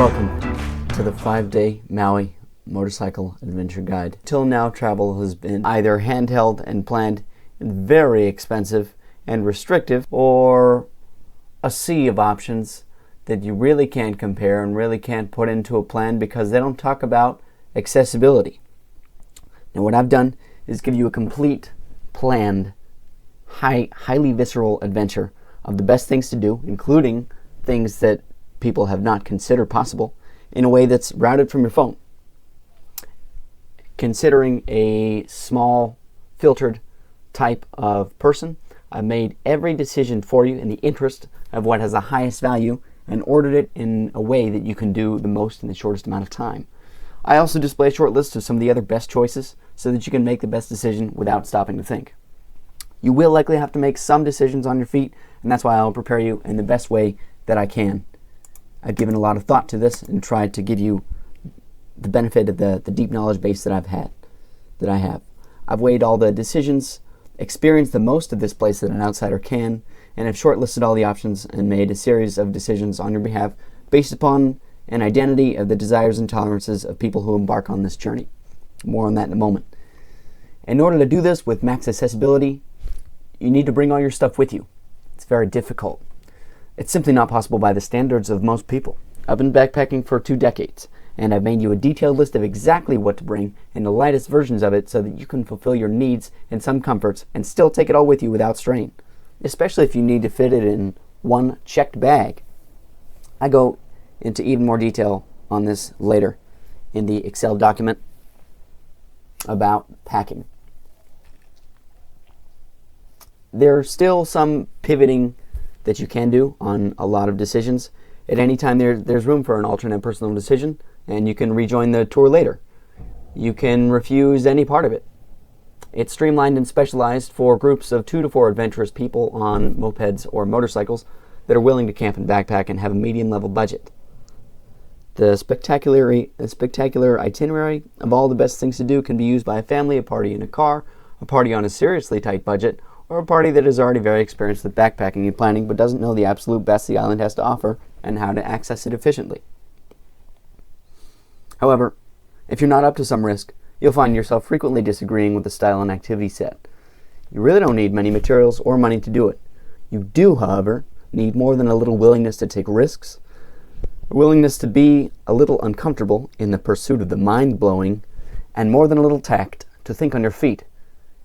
Welcome to the 5-day Maui Motorcycle Adventure Guide. Till now, travel has been either handheld and planned and very expensive and restrictive, or a sea of options that you really can't compare and really can't put into a plan because they don't talk about accessibility. Now what I've done is give you a complete, planned, highly visceral adventure of the best things to do, including things that people have not considered possible, in a way that's routed from your phone. Considering a small, filtered type of person, I've made every decision for you in the interest of what has the highest value and ordered it in a way that you can do the most in the shortest amount of time. I also display a short list of some of the other best choices so that you can make the best decision without stopping to think. You will likely have to make some decisions on your feet, and that's why I'll prepare you in the best way that I can. I've given a lot of thought to this and tried to give you the benefit of the deep knowledge base that I have. I've weighed all the decisions, experienced the most of this place that an outsider can, and have shortlisted all the options and made a series of decisions on your behalf based upon an identity of the desires and tolerances of people who embark on this journey. More on that in a moment. In order to do this with max accessibility, you need to bring all your stuff with you. It's very difficult. It's simply not possible by the standards of most people. I've been backpacking for 2 decades, and I've made you a detailed list of exactly what to bring and the lightest versions of it so that you can fulfill your needs and some comforts and still take it all with you without strain, especially if you need to fit it in one checked bag. I go into even more detail on this later in the Excel document about packing. There's still some pivoting that you can do on a lot of decisions. At any time there's room for an alternate personal decision, and you can rejoin the tour later. You can refuse any part of it. It's streamlined and specialized for groups of 2 to 4 adventurous people on mopeds or motorcycles that are willing to camp and backpack and have a medium level budget. The spectacular itinerary of all the best things to do can be used by a family, a party in a car, a party on a seriously tight budget, or a party that is already very experienced with backpacking and planning but doesn't know the absolute best the island has to offer and how to access it efficiently. However, if you're not up to some risk, you'll find yourself frequently disagreeing with the style and activity set. You really don't need many materials or money to do it. You do, however, need more than a little willingness to take risks, a willingness to be a little uncomfortable in the pursuit of the mind-blowing, and more than a little tact to think on your feet,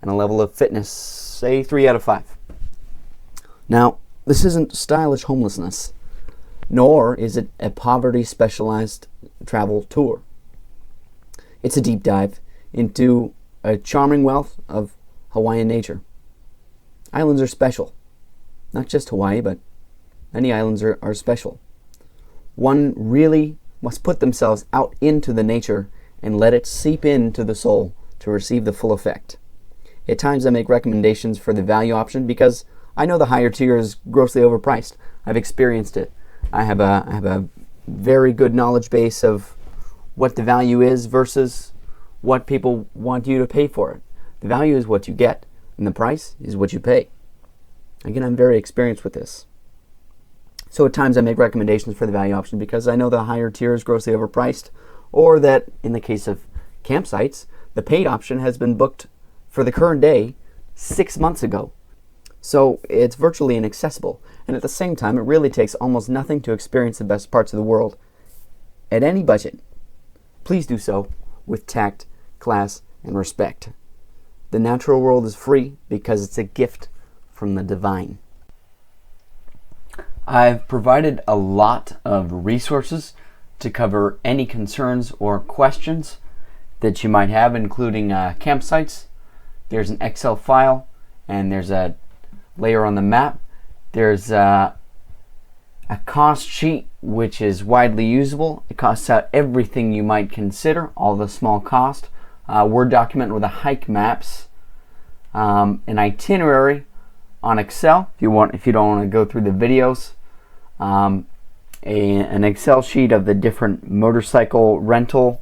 and a level of fitness, say 3 out of 5. Now, this isn't stylish homelessness, nor is it a poverty-specialized travel tour. It's a deep dive into a charming wealth of Hawaiian nature. Islands are special. Not just Hawaii, but many islands are special. One really must put themselves out into the nature and let it seep into the soul to receive the full effect. At times I make recommendations for the value option because I know the higher tier is grossly overpriced. I've experienced it. I have a very good knowledge base of what the value is versus what people want you to pay for it. The value is what you get, and the price is what you pay. Again, I'm very experienced with this. So at times I make recommendations for the value option because I know the higher tier is grossly overpriced, or that in the case of campsites, the paid option has been booked for the current day 6 months ago. So it's virtually inaccessible, and at the same time it really takes almost nothing to experience the best parts of the world at any budget. Please do so with tact, class, and respect. The natural world is free because it's a gift from the divine. I've provided a lot of resources to cover any concerns or questions that you might have, including campsites. There's an Excel file, and there's a layer on the map. There's a cost sheet which is widely usable. It costs out everything you might consider, all the small cost. Word document with the hike maps, an itinerary on Excel if you don't want to go through the videos, an Excel sheet of the different motorcycle rental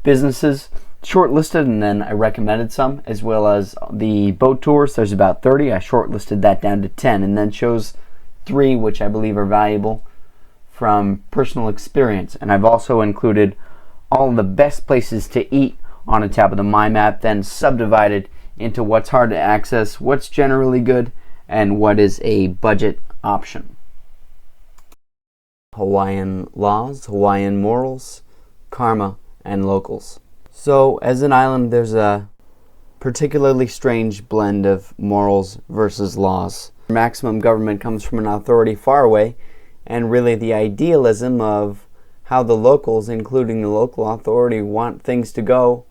businesses, shortlisted, and then I recommended some, as well as the boat tours. There's about 30. I shortlisted that down to 10 and then chose 3 which I believe are valuable from personal experience, and I've also included all of the best places to eat on a tab of the My Map, then subdivided into what's hard to access, what's generally good, and what is a budget option. Hawaiian laws, Hawaiian morals, karma, and locals. So as an island, there's a particularly strange blend of morals versus laws. Maximum government comes from an authority far away, and really the idealism of how the locals, including the local authority, want things to go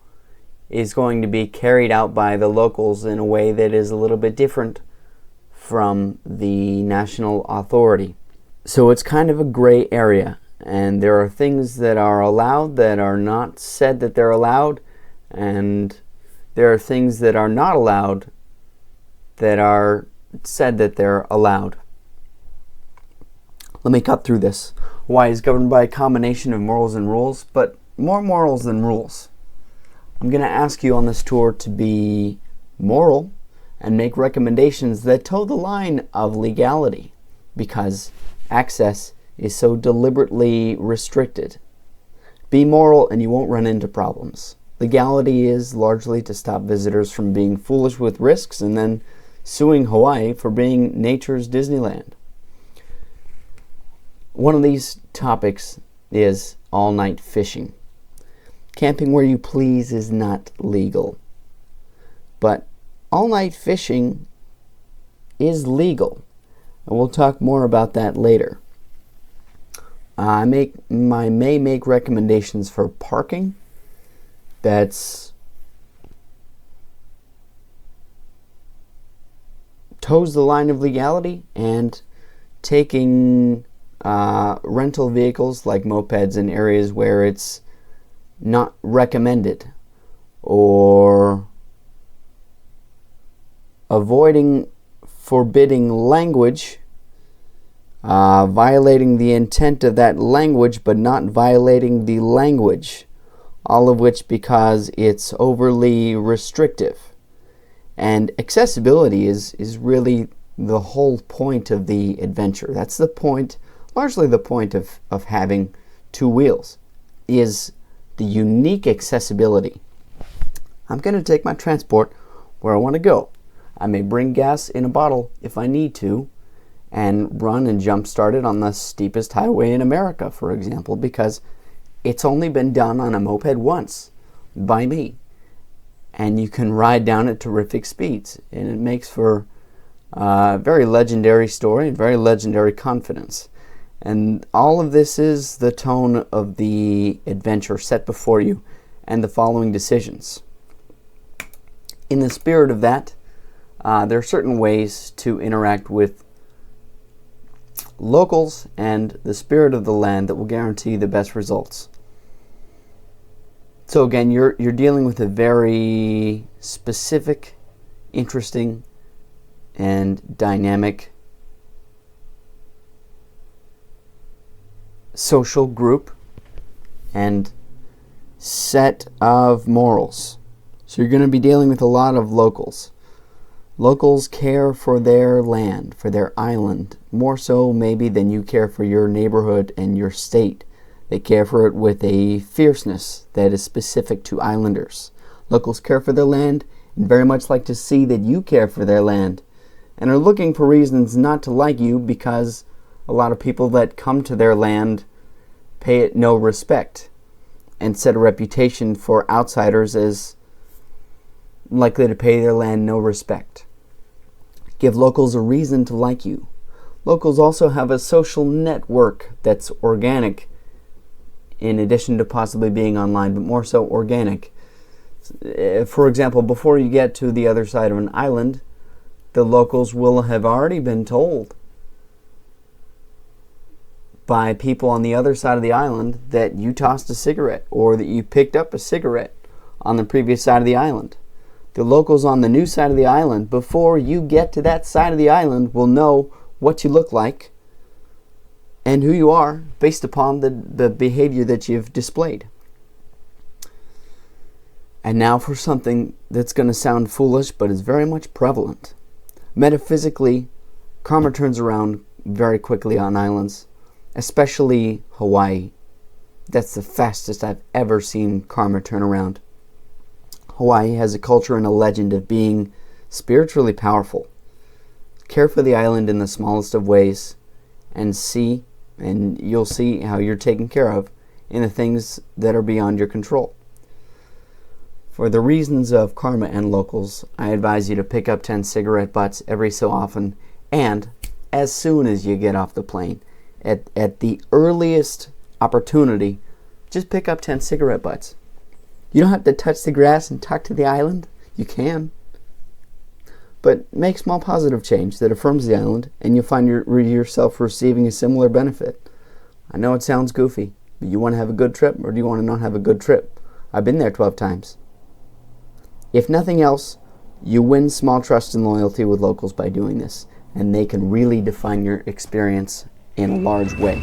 is going to be carried out by the locals in a way that is a little bit different from the national authority. So it's kind of a gray area, and there are things that are allowed that are not said that they're allowed, and there are things that are not allowed that are said that they're allowed. Let me cut through this. Hawaii is governed by a combination of morals and rules, but more morals than rules. I'm going to ask you on this tour to be moral and make recommendations that toe the line of legality, because access is so deliberately restricted. Be moral and you won't run into problems. Legality is largely to stop visitors from being foolish with risks and then suing Hawaii for being nature's Disneyland. One of these topics is all-night fishing. Camping where you please is not legal, but all-night fishing is legal, and we'll talk more about that later. I may make recommendations for parking that's toes the line of legality, and taking rental vehicles like mopeds in areas where it's not recommended, or avoiding forbidding language, violating the intent of that language but not violating the language, all of which because it's overly restrictive. And accessibility is really the whole point of the adventure. That's the point, largely the point of having two wheels, is the unique accessibility. I'm going to take my transport where I want to go. I may bring gas in a bottle if I need to, and run and jump start it on the steepest highway in America, for example, because it's only been done on a moped once by me. And you can ride down at terrific speeds, and it makes for a very legendary story and very legendary confidence. And all of this is the tone of the adventure set before you and the following decisions. In the spirit of that, there are certain ways to interact with locals and the spirit of the land that will guarantee the best results. So again, you're dealing with a very specific, interesting, and dynamic social group and set of morals. So you're going to be dealing with a lot of locals. Locals care for their land, for their island, more so maybe than you care for your neighborhood and your state. They care for it with a fierceness that is specific to islanders. Locals care for their land and very much like to see that you care for their land, and are looking for reasons not to like you because a lot of people that come to their land pay it no respect and set a reputation for outsiders as likely to pay their land no respect. Give locals a reason to like you. Locals also have a social network that's organic, in addition to possibly being online, but more so organic. For example, before you get to the other side of an island, the locals will have already been told by people on the other side of the island that you tossed a cigarette or that you picked up a cigarette on the previous side of the island. The locals on the new side of the island, before you get to that side of the island, will know what you look like and who you are based upon the behavior that you've displayed. And now for something that's going to sound foolish but is very much prevalent. Metaphysically, karma turns around very quickly on islands. especially Hawaii. That's the fastest I've ever seen karma turn around. Hawaii has a culture and a legend of being spiritually powerful. Care for the island in the smallest of ways, and you'll see how you're taken care of in the things that are beyond your control. For the reasons of karma and locals, I advise you to pick up 10 cigarette butts every so often, and as soon as you get off the plane. At the earliest opportunity, just pick up 10 cigarette butts. You don't have to touch the grass and talk to the island. You can. But make small positive change that affirms the island, and you'll find yourself receiving a similar benefit. I know it sounds goofy, but you want to have a good trip, or do you want to not have a good trip? I've been there 12 times. If nothing else, you win small trust and loyalty with locals by doing this, and they can really define your experience in a large way.